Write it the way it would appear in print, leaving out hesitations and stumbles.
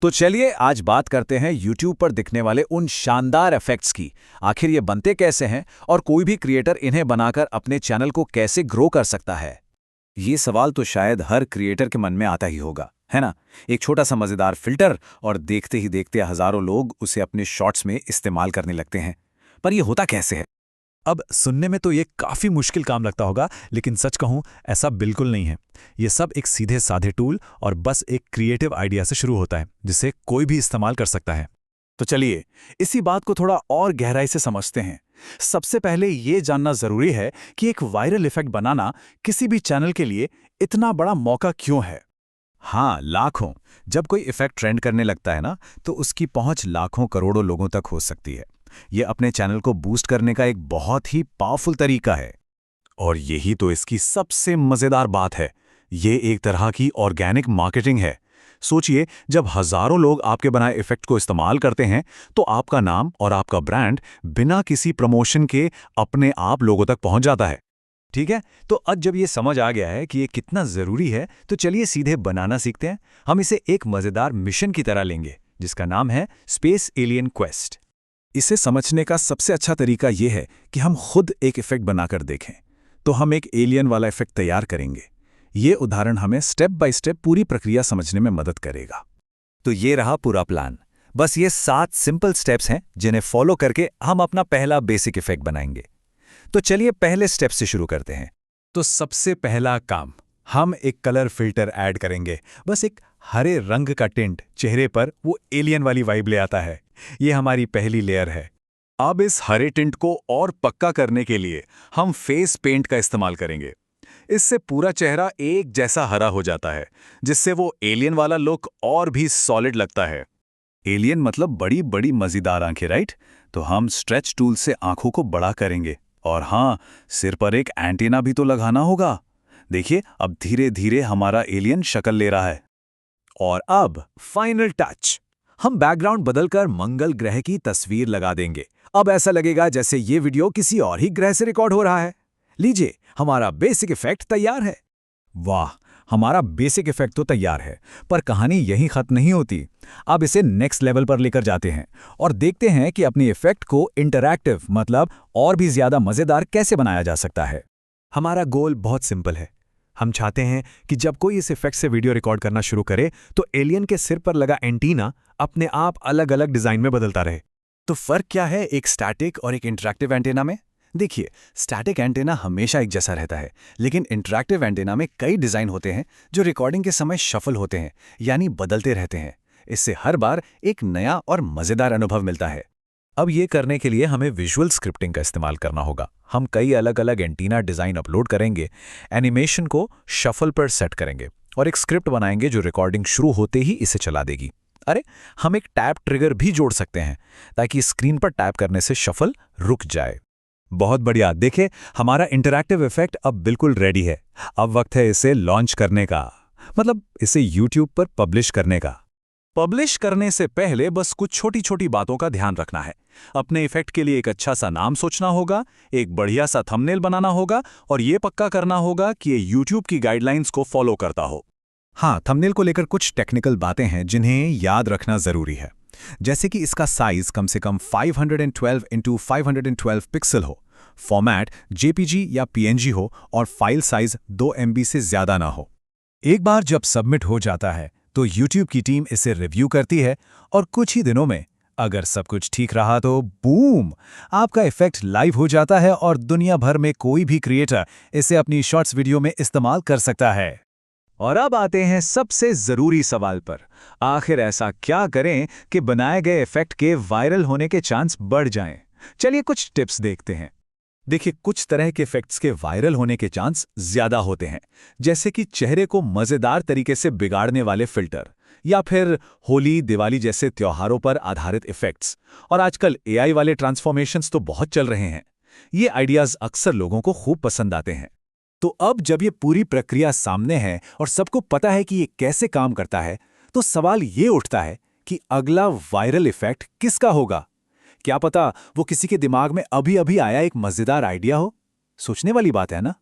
तो चलिए आज बात करते हैं YouTube पर दिखने वाले उन शानदार इफेक्ट्स की। आखिर ये बनते कैसे हैं और कोई भी क्रिएटर इन्हें बनाकर अपने चैनल को कैसे ग्रो कर सकता है। ये सवाल तो शायद हर क्रिएटर के मन में आता ही होगा, है ना। एक छोटा सा मजेदार फिल्टर और देखते ही देखते हजारों लोग उसे अपने शॉर्ट्स में इस्तेमाल करने लगते हैं। पर ये होता कैसे है? अब सुनने में तो ये काफ़ी मुश्किल काम लगता होगा, लेकिन सच कहूँ ऐसा बिल्कुल नहीं है। ये सब एक सीधे साधे टूल और बस एक क्रिएटिव आइडिया से शुरू होता है, जिसे कोई भी इस्तेमाल कर सकता है। तो चलिए इसी बात को थोड़ा और गहराई से समझते हैं। सबसे पहले ये जानना जरूरी है कि एक वायरल इफेक्ट बनाना किसी भी चैनल के लिए इतना बड़ा मौका क्यों है। हाँ, लाखों। जब कोई इफेक्ट ट्रेंड करने लगता है ना, तो उसकी पहुंच लाखों करोड़ों लोगों तक हो सकती है। ये अपने चैनल को बूस्ट करने का एक बहुत ही पावरफुल तरीका है। और यही तो इसकी सबसे मजेदार बात है। ये एक तरह की ऑर्गेनिक मार्केटिंग है। सोचिए, जब हजारों लोग आपके बनाए इफेक्ट को इस्तेमाल करते हैं, तो आपका नाम और आपका ब्रांड बिना किसी प्रमोशन के अपने आप लोगों तक पहुंच जाता है। ठीक है, तो अब जब ये समझ आ गया है कि ये कितना जरूरी है, तो चलिए सीधे बनाना सीखते हैं। हम इसे एक मजेदार मिशन की तरह लेंगे, जिसका नाम है स्पेस एलियन क्वेस्ट। इसे समझने का सबसे अच्छा तरीका यह है कि हम खुद एक इफेक्ट बनाकर देखें। तो हम एक एलियन वाला इफेक्ट तैयार करेंगे। ये उदाहरण हमें स्टेप बाय स्टेप पूरी प्रक्रिया समझने में मदद करेगा। तो ये रहा पूरा प्लान। बस ये 7 सिंपल स्टेप्स हैं जिन्हें फॉलो करके हम अपना पहला बेसिक इफेक्ट बनाएंगे। तो चलिए पहले स्टेप से शुरू करते हैं। तो सबसे पहला काम, हम एक कलर फिल्टर ऐड करेंगे। बस एक हरे रंग का टिंट चेहरे पर वो एलियन वाली वाइब ले आता है। ये हमारी पहली लेयर है। अब इस हरे टिंट को और पक्का करने के लिए हम फेस पेंट का इस्तेमाल करेंगे। इससे पूरा चेहरा एक जैसा हरा हो जाता है, जिससे वो एलियन वाला लुक और भी सॉलिड लगता है। एलियन मतलब बड़ी बड़ी मजेदार आंखें, राइट? तो हम स्ट्रेच टूल से आंखों को बड़ा करेंगे। और हाँ, सिर पर एक एंटीना भी तो लगाना होगा। देखिए, अब धीरे धीरे हमारा एलियन शक्ल ले रहा है। और अब फाइनल टच, हम बैकग्राउंड बदलकर मंगल ग्रह की तस्वीर लगा देंगे। अब ऐसा लगेगा जैसे ये वीडियो किसी और ही ग्रह से रिकॉर्ड हो रहा है। लीजिए, हमारा बेसिक इफेक्ट तैयार है। वाह, हमारा बेसिक इफेक्ट तो तैयार है, पर कहानी यहीं खत्म नहीं होती। अब इसे नेक्स्ट लेवल पर लेकर जाते हैं और देखते हैं कि अपने इफेक्ट को इंटरैक्टिव, मतलब और भी ज्यादा मजेदार कैसे बनाया जा सकता है। हमारा गोल बहुत सिंपल है। हम चाहते हैं कि जब कोई इस इफेक्ट से वीडियो रिकॉर्ड करना शुरू करे, तो एलियन के सिर पर लगा एंटीना अपने आप अलग अलग डिजाइन में बदलता रहे। तो फर्क क्या है एक स्टैटिक और एक इंटरैक्टिव एंटेना में? देखिए, स्टैटिक एंटेना हमेशा एक जैसा रहता है, लेकिन इंटरैक्टिव एंटेना में कई डिजाइन होते हैं जो रिकॉर्डिंग के समय शफल होते हैं, यानी बदलते रहते हैं। इससे हर बार एक नया और मजेदार अनुभव मिलता है। अब ये करने के लिए हमें विजुअल स्क्रिप्टिंग का इस्तेमाल करना होगा। हम कई अलग अलग एंटीना डिज़ाइन अपलोड करेंगे, एनिमेशन को शफल पर सेट करेंगे और एक स्क्रिप्ट बनाएंगे जो रिकॉर्डिंग शुरू होते ही इसे चला देगी। अरे, हम एक टैप ट्रिगर भी जोड़ सकते हैं ताकि स्क्रीन पर टैप करने से शफल रुक जाए। बहुत बढ़िया, देखें, हमारा इंटरैक्टिव इफेक्ट अब बिल्कुल रेडी है। अब वक्त है इसे लॉन्च करने का, मतलब इसे यूट्यूब पर पब्लिश करने का। पब्लिश करने से पहले बस कुछ छोटी छोटी बातों का ध्यान रखना है। अपने इफेक्ट के लिए एक अच्छा सा नाम सोचना होगा, एक बढ़िया सा थंबनेल बनाना होगा और ये पक्का करना होगा कि ये YouTube की गाइडलाइंस को फॉलो करता हो। हाँ, थंबनेल को लेकर कुछ टेक्निकल बातें हैं जिन्हें याद रखना जरूरी है। जैसे कि इसका साइज कम से कम 512x512 पिक्सल हो, फॉर्मेट JPG या PNG हो और फाइल साइज 2 MB से ज्यादा ना हो। एक बार जब सबमिट हो जाता है, तो YouTube की टीम इसे रिव्यू करती है और कुछ ही दिनों में अगर सब कुछ ठीक रहा तो बूम, आपका इफेक्ट लाइव हो जाता है और दुनिया भर में कोई भी क्रिएटर इसे अपनी शॉर्ट्स वीडियो में इस्तेमाल कर सकता है। और अब आते हैं सबसे जरूरी सवाल पर। आखिर ऐसा क्या करें कि बनाए गए इफेक्ट के वायरल होने के चांस बढ़ जाएं? चलिए कुछ टिप्स देखते हैं। देखिए, कुछ तरह के इफेक्ट्स के वायरल होने के चांस ज्यादा होते हैं, जैसे कि चेहरे को मजेदार तरीके से बिगाड़ने वाले फिल्टर या फिर होली, दिवाली जैसे त्योहारों पर आधारित इफेक्ट्स। और आजकल AI वाले ट्रांसफॉर्मेशंस तो बहुत चल रहे हैं। ये आइडियाज अक्सर लोगों को खूब पसंद आते हैं। तो अब जब ये पूरी प्रक्रिया सामने है और सबको पता है कि ये कैसे काम करता है, तो सवाल ये उठता है कि अगला वायरल इफेक्ट किसका होगा? क्या पता वो किसी के दिमाग में अभी अभी आया एक मजेदार आइडिया हो। सोचने वाली बात है ना।